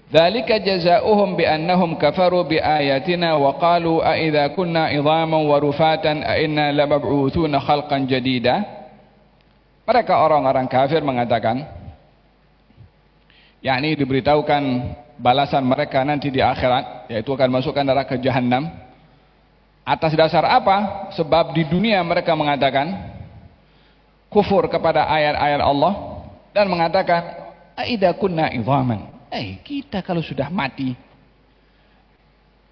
Dzalika jazaohum bi annahum kafaru bi ayatina wa qalu a idza kunna idhaman wa rufatan a inna lamab'utsuna khalqan jadida. Mereka orang-orang kafir mengatakan, yakni diberitahukan balasan mereka nanti di akhirat, yaitu akan masukkan neraka jahanam. Atas dasar apa? Sebab di dunia mereka mengatakan kufur kepada ayat-ayat Allah dan mengatakan aida kunna idhaman. Kita kalau sudah mati,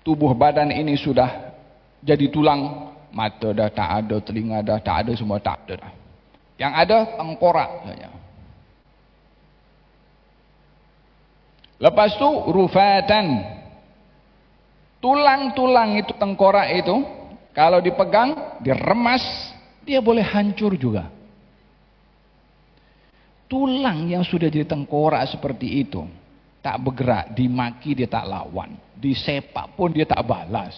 tubuh badan ini sudah jadi tulang, mata dah tak ada, telinga dah tak ada, semua tak ada dah. Yang ada tengkorak saja. Lepas tu rufatan, tulang-tulang itu, tengkorak itu kalau dipegang, diremas, dia boleh hancur juga. Tulang yang sudah jadi tengkorak seperti itu tak bergerak, dimaki dia tak lawan, disepak pun dia tak balas.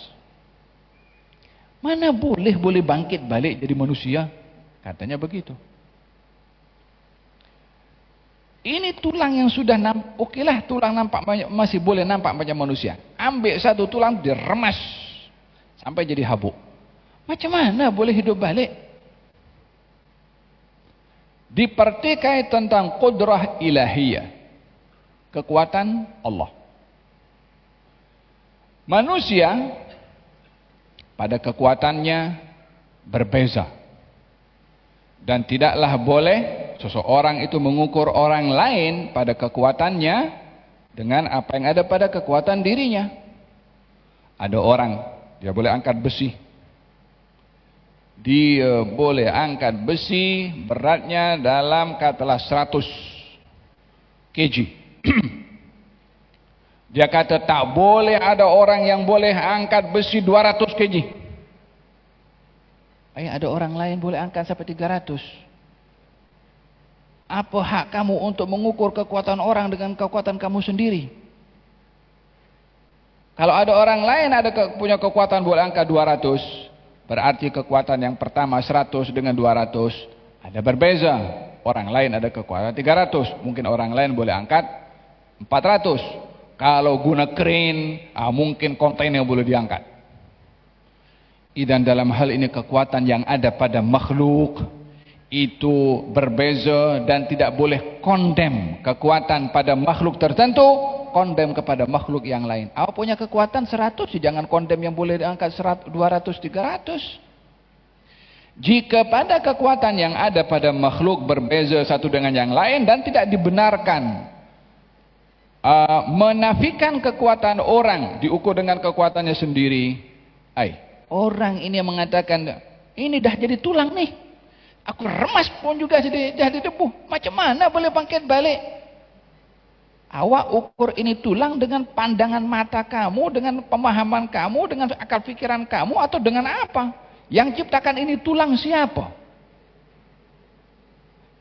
Mana boleh bangkit balik jadi manusia? Katanya begitu. Ini tulang yang sudah nampak, okelah tulang nampak masih boleh nampak macam manusia. Ambil satu tulang diremas sampai jadi habuk. Macam mana boleh hidup balik? Dipertikai tentang qudrah ilahiyah, kekuatan Allah. Manusia pada kekuatannya berbeza, dan tidaklah boleh seseorang itu mengukur orang lain pada kekuatannya dengan apa yang ada pada kekuatan dirinya. Ada orang dia boleh angkat besi, dia boleh angkat besi beratnya dalam katalah 100 kg. Dia kata tak boleh ada orang yang boleh angkat besi 200 kg. Ada orang lain boleh angkat sampai 300. Apa hak kamu untuk mengukur kekuatan orang dengan kekuatan kamu sendiri? Kalau ada orang lain punya kekuatan boleh angkat 200, berarti kekuatan yang pertama 100 dengan 200 ada berbeza. Orang lain ada kekuatan 300, mungkin orang lain boleh angkat 400. Kalau guna crane, mungkin kontainer boleh diangkat. Dan dalam hal ini kekuatan yang ada pada makhluk itu berbeza, dan tidak boleh condemn kekuatan pada makhluk tertentu, condemn kepada makhluk yang lain. Awak punya kekuatan 100, jangan condemn yang boleh diangkat 200, 300. Jika pada kekuatan yang ada pada makhluk berbeza satu dengan yang lain dan tidak dibenarkan menafikan kekuatan orang diukur dengan kekuatannya sendiri. Orang ini mengatakan ini dah jadi tulang nih, aku remas pun juga jadi debu, macam mana boleh bangkit balik? Awak ukur ini tulang dengan pandangan mata kamu, dengan pemahaman kamu, dengan akal pikiran kamu, atau dengan apa? Yang ciptakan ini tulang siapa?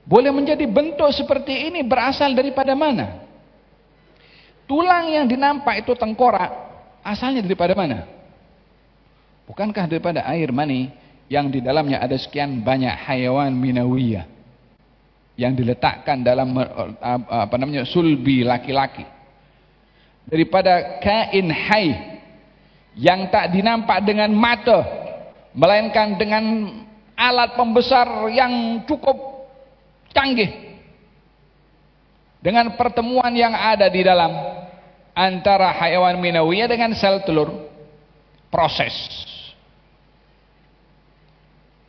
Boleh menjadi bentuk seperti ini berasal daripada mana? Tulang yang dinampak itu tengkorak, asalnya daripada mana? Bukankah daripada air mani yang di dalamnya ada sekian banyak hayawan minawiyah yang diletakkan dalam sulbi laki-laki, daripada kain hai yang tak dinampak dengan mata, melainkan dengan alat pembesar yang cukup canggih, dengan pertemuan yang ada di dalam antara hayawan minawiyah dengan sel telur, proses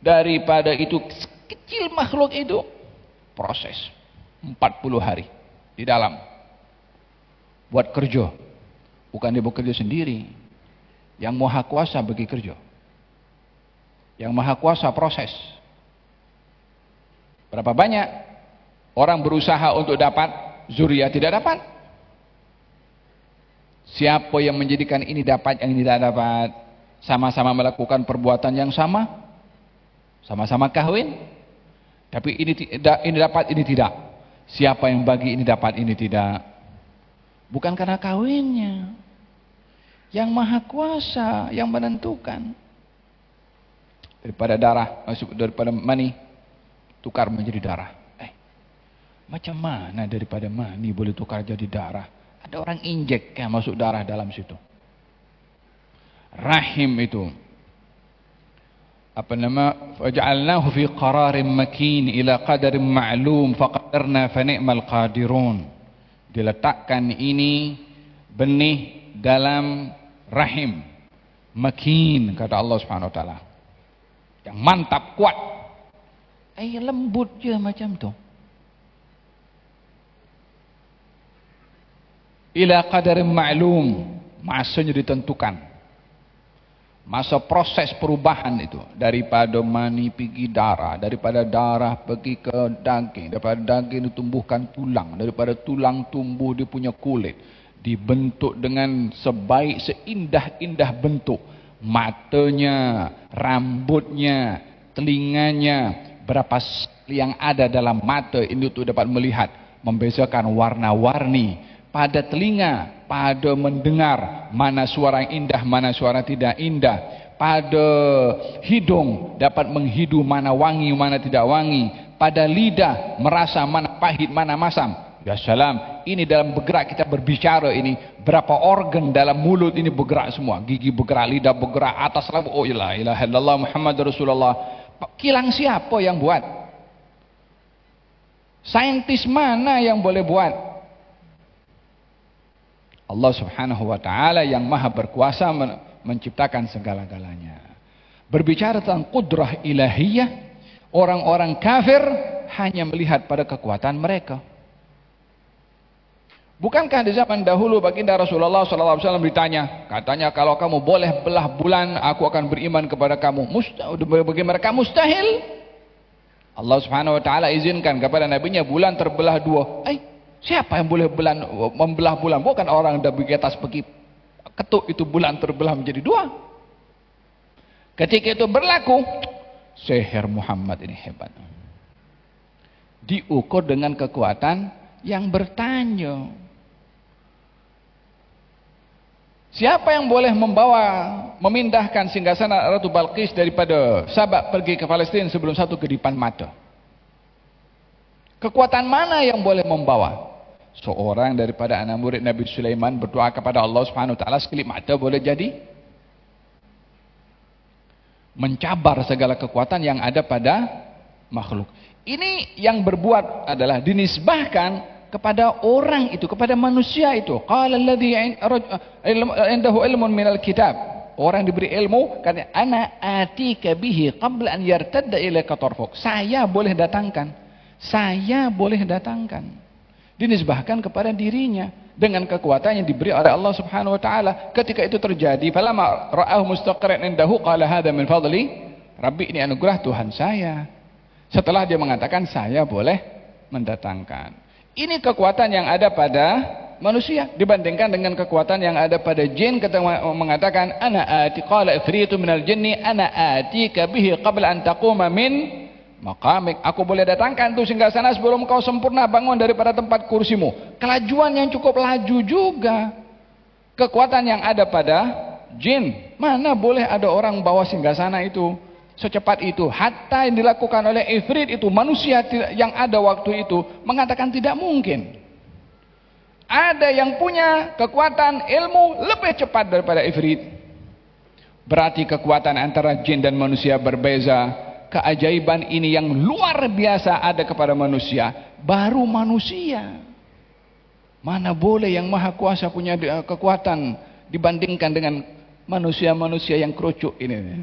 daripada itu kecil makhluk itu, proses 40 hari di dalam buat kerja. Bukan dia bekerja sendiri, yang maha kuasa bagi kerja, yang maha kuasa proses. Berapa banyak orang berusaha untuk dapat zuriat tidak dapat? Siapa yang menjadikan ini dapat, yang ini tidak dapat? Sama-sama melakukan perbuatan yang sama, sama-sama kahwin, tapi ini dapat, ini tidak. Siapa yang bagi ini dapat, ini tidak? Bukan karena kahwinnya. Yang maha kuasa yang menentukan. Daripada darah, daripada mani, tukar menjadi darah. Macam mana daripada mani boleh tukar jadi darah? Ada orang injek masuk darah dalam situ. Rahim itu faj'alnahu fi qararin makin ila qadarin ma'lum faqadarna fa ni'mal qadirun. Diletakkan ini benih dalam rahim makin, kata Allah Subhanahu wa taala, yang mantap, kuat. Lembut je macam tu. Ila qadarin ma'lum, masanya ditentukan. Masa proses perubahan itu, daripada mani pergi darah, daripada darah pergi ke daging, daripada daging ditumbuhkan tulang, daripada tulang tumbuh dia punya kulit, dibentuk dengan seindah-indah bentuk, matanya, rambutnya, telinganya, berapa yang ada dalam mata ini untuk dapat melihat, membezakan warna-warni. Pada telinga, pada mendengar mana suara yang indah, mana suara tidak indah. Pada hidung dapat menghidu mana wangi, mana tidak wangi. Pada lidah merasa mana pahit, mana masam. Ya salam, ini dalam bergerak kita berbicara ini, berapa organ dalam mulut ini bergerak semua. Gigi bergerak, lidah bergerak, atas lambung. Oh la ilaha illallah Muhammad Rasulullah. Kilang siapa yang buat? Saintis mana yang boleh buat? Allah Subhanahu wa taala yang maha berkuasa menciptakan segala-galanya. Berbicara tentang kudrah ilahiyah, orang-orang kafir hanya melihat pada kekuatan mereka. Bukankah di zaman dahulu baginda Rasulullah SAW ditanya, katanya kalau kamu boleh belah bulan, aku akan beriman kepada kamu. Bagi mereka mustahil. Allah Subhanahu wa taala izinkan kepada nabinya bulan terbelah dua. Siapa yang boleh membelah bulan? Bukan orang dari atas pergi ketuk itu bulan terbelah menjadi dua. Ketika itu berlaku, sihir Muhammad ini hebat. Diukur dengan kekuatan yang bertanya. Siapa yang boleh memindahkan singgasana Ratu Balqis daripada Sabak pergi ke Palestina sebelum satu kedipan mata? Kekuatan mana yang boleh membawa? Seorang daripada anak murid Nabi Sulaiman berdoa kepada Allah Subhanahu wa taala, sekelip mata boleh jadi mencabar segala kekuatan yang ada pada makhluk. Ini yang berbuat adalah dinisbahkan kepada orang itu, kepada manusia itu. Qala alladhi indahu ilmun minal kitab. Orang diberi ilmu, katanya ana atika bihi qabla an yartadda ilaika tarfuk. Saya boleh datangkan. Saya boleh datangkan. Dinisbahkan kepada dirinya dengan kekuatan yang diberi oleh Allah Subhanahu wa taala. Ketika itu terjadi, falamma ra'ahu mustaqirran indahu qala hadza min fadli rabbi, ini anugerah Tuhan saya. Setelah dia mengatakan saya boleh mendatangkan. Ini kekuatan yang ada pada manusia dibandingkan dengan kekuatan yang ada pada jin. Ketika mengatakan ana ati qala ifritu minal jinni ana atika bihi qabla an taquma min maqamik, aku boleh datangkan tuh singgasana sebelum kau sempurna bangun daripada tempat kursimu. Kelajuan yang cukup laju juga. Kekuatan yang ada pada jin, mana boleh ada orang bawa singgasana itu secepat itu. Hatta yang dilakukan oleh ifrit itu, manusia yang ada waktu itu mengatakan tidak mungkin. Ada yang punya kekuatan ilmu lebih cepat daripada ifrit. Berarti kekuatan antara jin dan manusia berbeza. Keajaiban ini yang luar biasa ada kepada manusia, baru manusia. Mana boleh yang maha kuasa punya kekuatan dibandingkan dengan manusia-manusia yang kerucuk ini.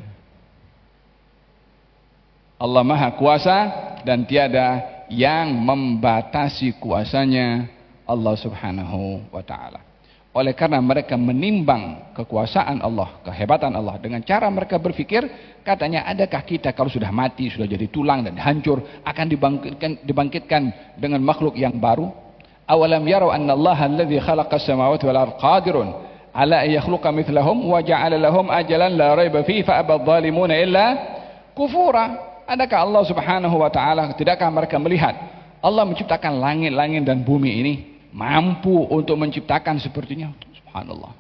Allah maha kuasa dan tiada yang membatasi kuasanya Allah Subhanahu wa ta'ala. Oleh karena mereka menimbang kekuasaan Allah, kehebatan Allah dengan cara mereka berpikir, katanya adakah kita kalau sudah mati, sudah jadi tulang dan hancur, akan dibangkitkan dengan makhluk yang baru? Awalam yarau anna Allah alladhi khalaqas samawati wal ardh qadirun ala an yakhluqa mithlahum wa ja'ala lahum ajalan la raiba fihi fa abadh dhalimuna illa kufura. Adakah Allah Subhanahu wa taala, tidakkah mereka melihat Allah menciptakan langit-langit dan bumi ini mampu untuk menciptakan sepertinya? Subhanallah.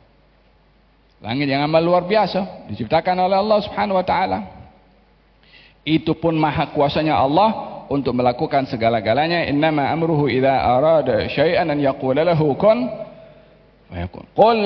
Langit yang amat luar biasa diciptakan oleh Allah Subhanahu wa taala. Itu pun maha kuasanya Allah untuk melakukan segala-galanya. Innama amruhu idza arada syai'an an yaqula lahu kun Qul